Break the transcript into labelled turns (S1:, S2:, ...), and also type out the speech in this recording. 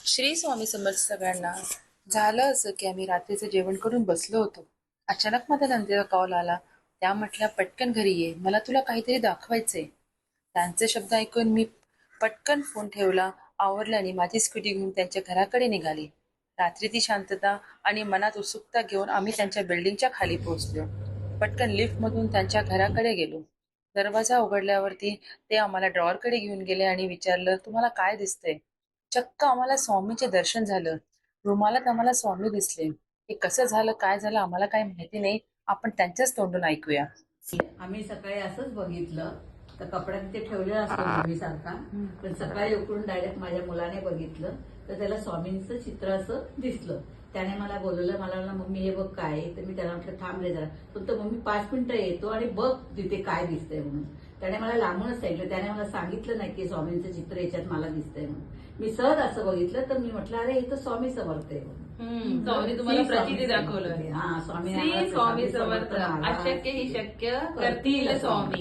S1: श्री स्वामी समर्थ सगळ्यांना. झालं असं की आम्ही रात्रीचं जेवण करून बसलो होतो. अचानक माझ्या नंदेचा कॉल आला. त्या म्हटल्या, पटकन घरी ये, मला तुला काहीतरी दाखवायचंय. त्यांचे शब्द ऐकून मी पटकन फोन ठेवला, आवरलं आणि माझी स्कूटी घेऊन त्यांच्या घराकडे निघाली. रात्री ती शांतता आणि मनात उत्सुकता घेऊन आम्ही त्यांच्या बिल्डिंगच्या खाली पोहोचलो. पटकन लिफ्टमधून त्यांच्या घराकडे गेलो. दरवाजा उघडल्यावरती ते आम्हाला ड्रॉवरकडे घेऊन गेले आणि विचारलं, तुम्हाला काय दिसतंय? चक्क आम्हाला स्वामीचे दर्शन झालं. रुमालात आम्हाला स्वामी दिसले. हे कसं झालं, काय झालं आम्हाला काही माहिती नाही. आपण त्यांच्याच तोंडून ऐकूया.
S2: आम्ही सकाळी असंच बघितलं तर कपड्यात ते ठेवलेला असतो नेहमीसारखा, पण सकाळी उठून डायरेक्ट माझ्या मुलाने बघितलं तर त्याला स्वामींचं चित्र असं दिसलं. त्याने मला बोलवलं, मला म्हणलं मम्मी हे बघ काय, तर मी त्याला म्हटलं थांब रे जरा. फक्त मम्मी 5 मिनिटं येतो आणि बघ तिथे काय दिसतंय म्हणून. त्याने मला लांबूनच सांगितलं, त्याने मला सांगितलं नाही की स्वामींचं चित्र याच्यात मला दिसतंय म्हणून. मी सहज असं बघितलं तर मी म्हटलं अरे हे तर स्वामी समर्थ आहे म्हणून.
S3: स्वामी तुम्हाला प्रचिती दाखवलं.
S2: हा, स्वामी
S3: श्री स्वामी समर्थ. अशक्य ही शक्य करतील स्वामी.